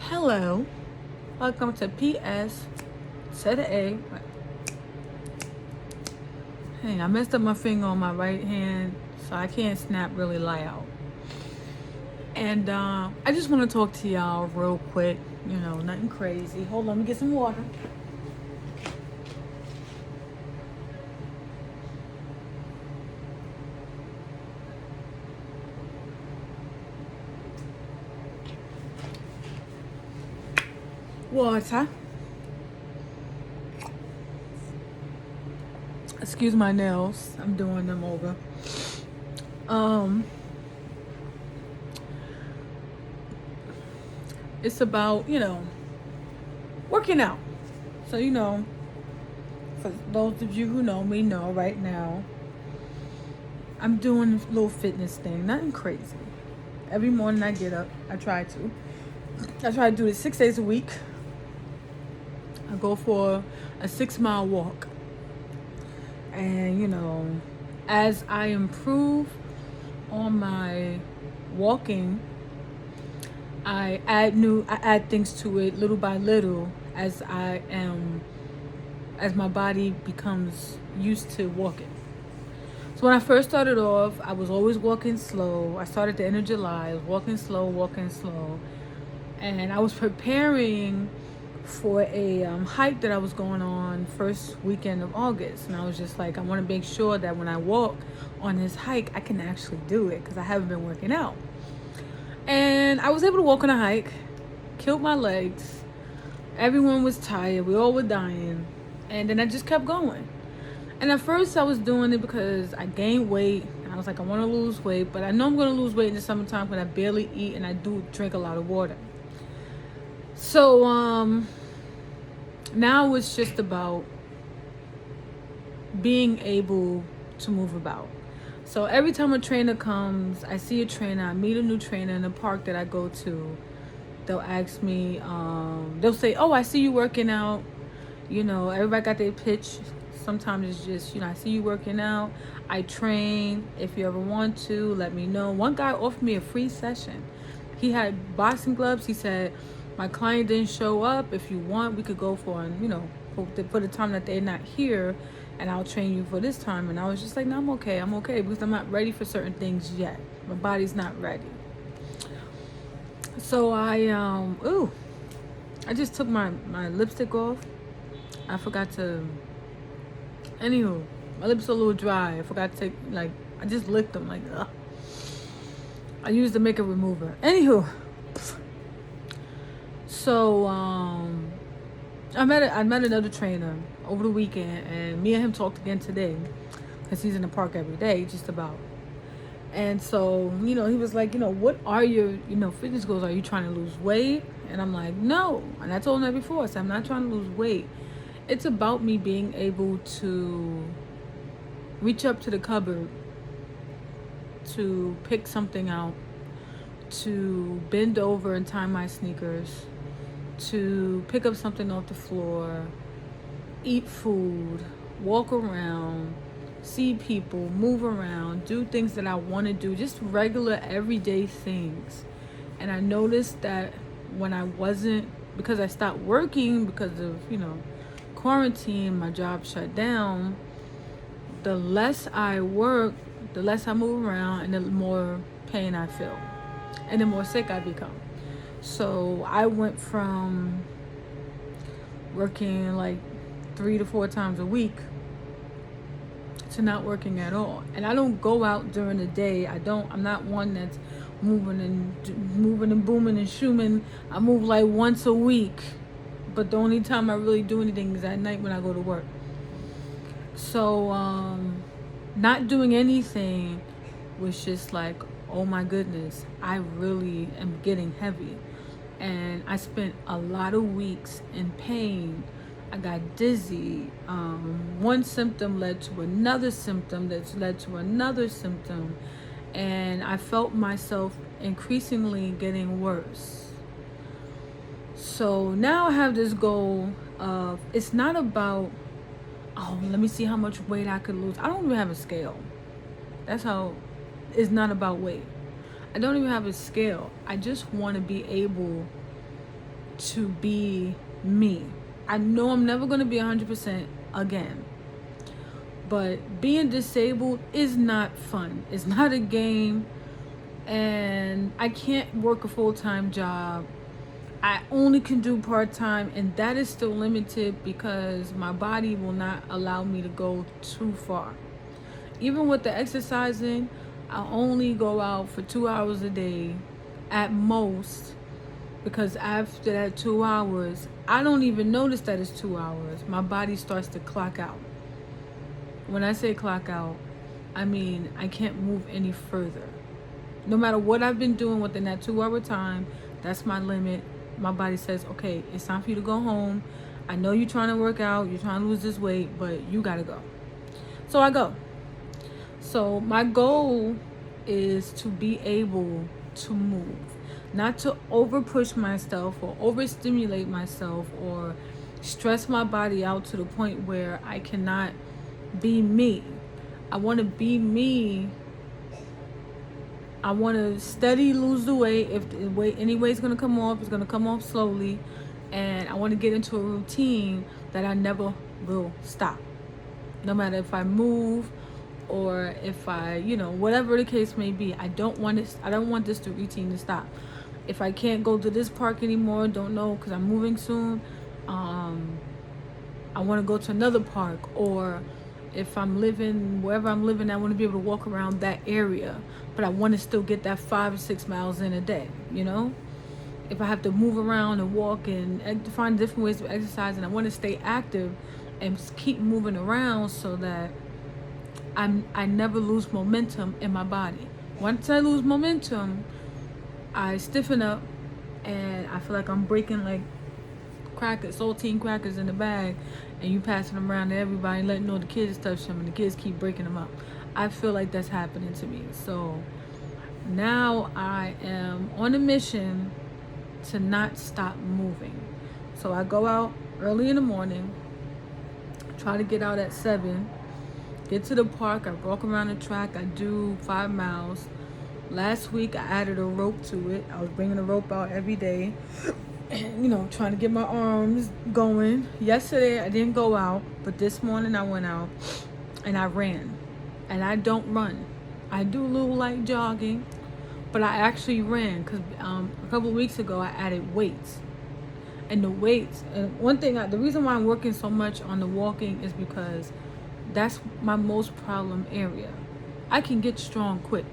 Hello, welcome to PS to the A. Hey, I messed up my finger on my right hand, so I can't snap really loud. And I just want to talk to y'all real quick. Nothing crazy. Hold on, let me get some water. Water. Excuse my nails. I'm doing them over. It's about, working out. So, for those of you who know me know right now, I'm doing a little fitness thing. Nothing crazy. Every morning I get up, I try to do this 6 days a week. I go for a 6-mile walk. And, as I improve on my walking, I add things to it little by little as my body becomes used to walking. So when I first started off, I was always walking slow. I started the end of July. I was walking slow. And I was preparing for a hike that I was going on first weekend of August. And I was just like, I want to make sure that when I walk on this hike, I can actually do it because I haven't been working out. And I was able to walk on a hike, killed my legs. Everyone was tired. We all were dying. And then I just kept going. And at first I was doing it because I gained weight. I was like, I want to lose weight, but I know I'm going to lose weight in the summertime when I barely eat and I do drink a lot of water. So now it's just about being able to move about. So every time a trainer comes, I see a trainer, I meet a new trainer in the park that I go to. They'll ask me, they'll say, oh, I see you working out. Everybody got their pitch. Sometimes it's just, I see you working out. I train. If you ever want to, let me know. One guy offered me a free session. He had boxing gloves. He said, my client didn't show up. If you want, we could go for the time that they're not here, and I'll train you for this time. And I was just like, no, I'm okay because I'm not ready for certain things yet. My body's not ready. So I just took my lipstick off. I forgot to. Anywho, my lips are a little dry. I forgot to take, I just licked them, ugh. I used the makeup remover. Anywho, so I met another trainer over the weekend, and me and him talked again today because he's in the park every day, just about. And so, he was like, what are your, fitness goals? Are you trying to lose weight? And I'm like, no. And I told him that before. I said, I'm not trying to lose weight. It's about me being able to reach up to the cupboard, to pick something out, to bend over and tie my sneakers, to pick up something off the floor, eat food, walk around, see people, move around, do things that I want to do, just regular everyday things. And I noticed that when I wasn't, because I stopped working because of, quarantine, my job shut down, the less I work, the less I move around, and the more pain I feel, and the more sick I become. So I went from working 3 to 4 times a week to not working at all. And I don't go out during the day. I'm not one that's moving and booming and shooming. I move once a week. But the only time I really do anything is at night when I go to work. So not doing anything was just oh my goodness, I really am getting heavy. And I spent a lot of weeks in pain. I got dizzy. One symptom led to another symptom that's led to another symptom. And I felt myself increasingly getting worse. So now I have this goal of, it's not about, let me see how much weight I could lose. I don't even have a scale. That's how, it's not about weight. I don't even have a scale. I just want to be able to be me. I know I'm never going to be 100% again. But being disabled is not fun. It's not a game. And I can't work a full-time job. I only can do part-time, and that is still limited because my body will not allow me to go too far. Even with the exercising, I only go out for 2 hours a day at most, because after that 2 hours, I don't even notice that it's 2 hours. My body starts to clock out. When I say clock out, I mean I can't move any further. No matter what I've been doing within that 2 hour time, that's my limit. My body says, okay, it's time for you to go home. I know you're trying to work out, you're trying to lose this weight, but you gotta go. So I go. So my goal is to be able to move, not to over push myself or overstimulate myself or stress my body out to the point where I cannot be me. I want to be me. I want to steady lose the weight. If the weight anyway is going to come off, it's going to come off slowly. And I want to get into a routine that I never will stop. No matter if I move or if I, whatever the case may be, I don't want this routine to stop. If I can't go to this park anymore, don't know, because I'm moving soon, I want to go to another park. Or if I'm living wherever I'm living, I want to be able to walk around that area, but I want to still get that 5 or 6 miles in a day. If I have to move around and walk and find different ways to exercise, and I want to stay active and keep moving around so that I never lose momentum in my body. Once I lose momentum, I stiffen up and I feel like I'm breaking like crackers, saltine crackers in the bag, and you passing them around to everybody, letting know the kids touch them, and the kids keep breaking them up. I feel like that's happening to me. So now I am on a mission to not stop moving. So I go out early in the morning, try to get out at 7, get to the park, I walk around the track, I do 5 miles. Last week I added a rope to it. I was bringing the rope out every day, trying to get my arms going. Yesterday I didn't go out, but this morning I went out and I ran. And I don't run. I do a little light jogging, but I actually ran because a couple of weeks ago I added weights. And the weights, and the reason why I'm working so much on the walking is because that's my most problem area. I can get strong quick.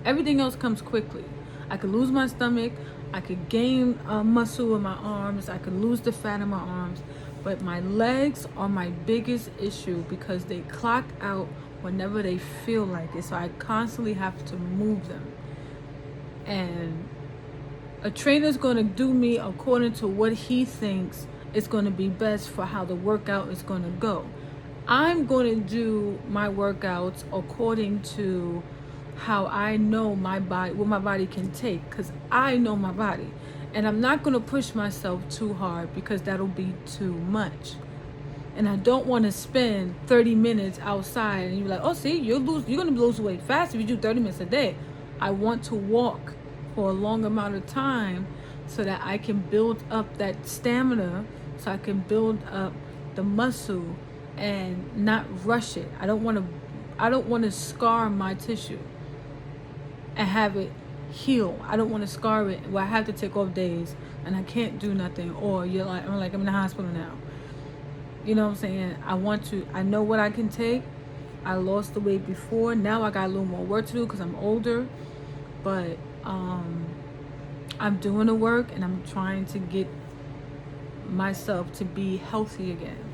Everything else comes quickly. I could lose my stomach. I could gain muscle in my arms. I could lose the fat in my arms. But my legs are my biggest issue because they clock out whenever they feel like it. So I constantly have to move them. And a trainer's going to do me according to what he thinks is going to be best for how the workout is going to go. I'm going to do my workouts according to how I know my body, what my body can take, because I know my body. And I'm not going to push myself too hard because that'll be too much. And I don't want to spend 30 minutes outside and you're like, oh, see, you're going to lose weight fast if you do 30 minutes a day. I want to walk for a long amount of time so that I can build up that stamina, so I can build up the muscle and not rush it. I don't want to scar my tissue and have it heal. I don't want to scar it where I have to take off days and I can't do nothing, or I'm in the hospital now. You know what I'm saying? I know what I can take. I lost the weight before. Now I got a little more work to do because I'm older, but I'm doing the work and I'm trying to get myself to be healthy again.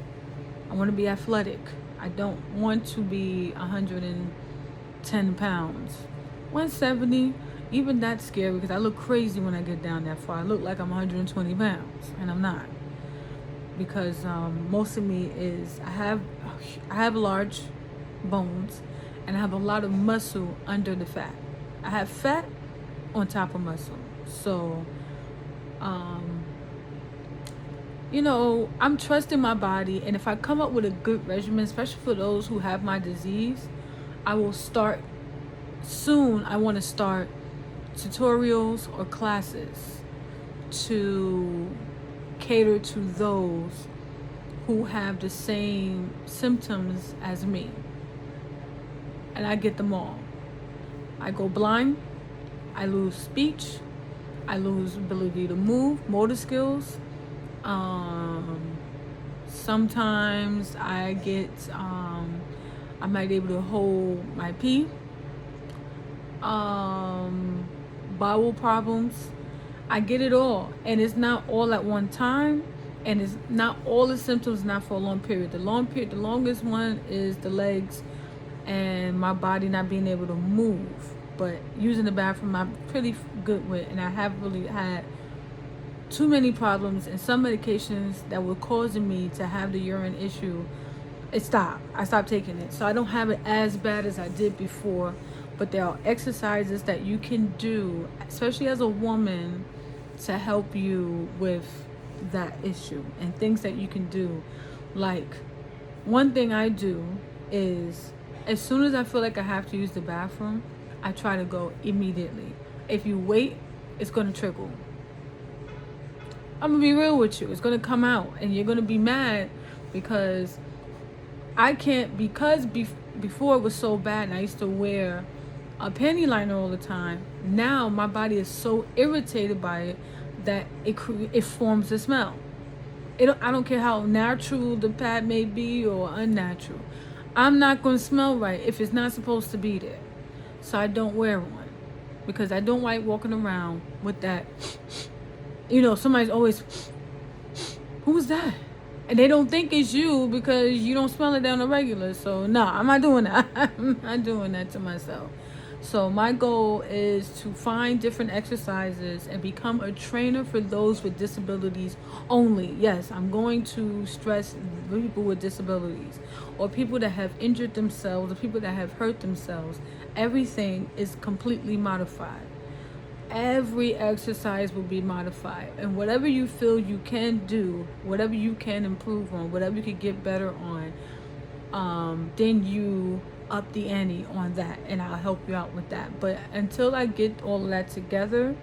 I want to be athletic. I don't want to be 110 pounds. 170, even that's scary because I look crazy when I get down that far. I look like I'm 120 pounds and I'm not, because most of me is I have large bones and I have a lot of muscle under the fat. I have fat on top of muscle. So I'm trusting my body, and if I come up with a good regimen, especially for those who have my disease, I will start soon. I want to start tutorials or classes to cater to those who have the same symptoms as me. And I get them all. I go blind, I lose speech, I lose ability to move, motor skills. Sometimes I get, I might be able to hold my pee. Bowel problems. I get it all, and it's not all at one time, and it's not all the symptoms, not for a long period. The longest one is the legs and my body not being able to move. But using the bathroom, I'm pretty good with, and I have really had too many problems, and some medications that were causing me to have the urine issue, it stopped. I stopped taking it, so I don't have it as bad as I did before. But there are exercises that you can do, especially as a woman, to help you with that issue, and things that you can do. Like, one thing I do is, as soon as I feel like I have to use the bathroom, I try to go immediately. If you wait, it's going to trickle. I'm going to be real with you. It's going to come out, and you're going to be mad because I can't, because before it was so bad and I used to wear a panty liner all the time. Now my body is so irritated by it that it forms a smell. I don't care how natural the pad may be or unnatural. I'm not going to smell right if it's not supposed to be there. So I don't wear one, because I don't like walking around with that. Somebody's always, who was that? And they don't think it's you because you don't smell it down the regular. So no, I'm not doing that. I'm not doing that to myself. So my goal is to find different exercises and become a trainer for those with disabilities only. Yes, I'm going to stress people with disabilities, or people that have injured themselves, or people that have hurt themselves. Everything is completely modified. Every exercise will be modified, and whatever you feel you can do, whatever you can improve on, whatever you can get better on, then you up the ante on that, and I'll help you out with that. But until I get all of that together,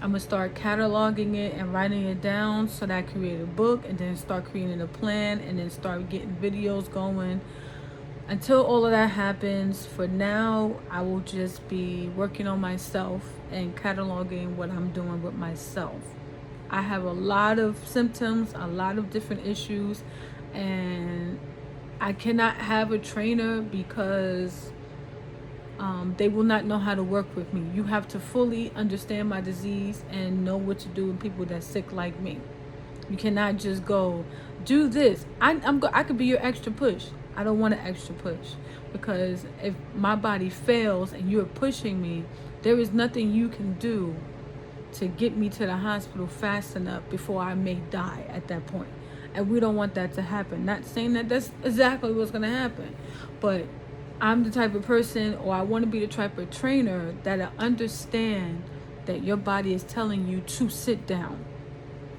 I'm gonna start cataloging it and writing it down so that I create a book, and then start creating a plan, and then start getting videos going. Until all of that happens, for now, I will just be working on myself and cataloging what I'm doing with myself. I have a lot of symptoms, a lot of different issues, and I cannot have a trainer because they will not know how to work with me. You have to fully understand my disease and know what to do with people that's sick like me. You cannot just go, do this. I could be your extra push. I don't want an extra push, because if my body fails and you're pushing me, there is nothing you can do to get me to the hospital fast enough before I may die at that point. And we don't want that to happen. Not saying that that's exactly what's going to happen, but I'm the type of person, or I want to be the type of trainer that I understand that your body is telling you to sit down.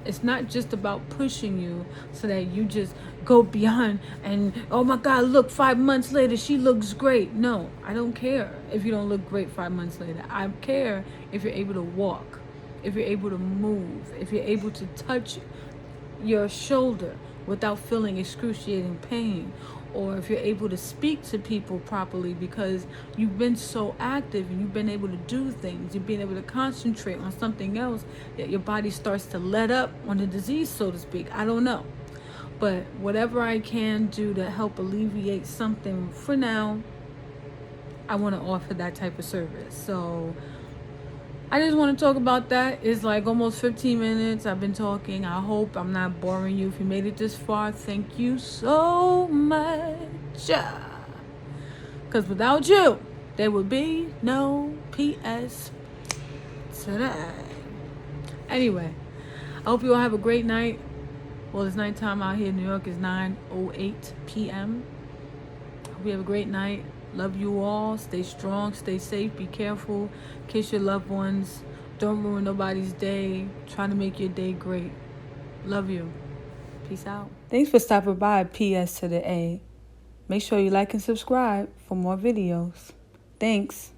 It's not just about pushing you so that you just go beyond and, oh my God, look, 5 months later, she looks great. No, I don't care if you don't look great 5 months later. I care if you're able to walk, if you're able to move, if you're able to touch your shoulder without feeling excruciating pain, or if you're able to speak to people properly because you've been so active and you've been able to do things, you've been able to concentrate on something else, that your body starts to let up on the disease, so to speak. I don't know. But whatever I can do to help alleviate something for now, I want to offer that type of service. So I just want to talk about that. It's like almost 15 minutes I've been talking. I hope I'm not boring you. If you made it this far, thank you so much. Because without you, there would be no PS today. Anyway, I hope you all have a great night. Well, it's nighttime out here in New York. It's 9:08 p.m. Hope you have a great night. Love you all. Stay strong. Stay safe. Be careful. Kiss your loved ones. Don't ruin nobody's day. Try to make your day great. Love you. Peace out. Thanks for stopping by PS to the A. Make sure you like and subscribe for more videos. Thanks.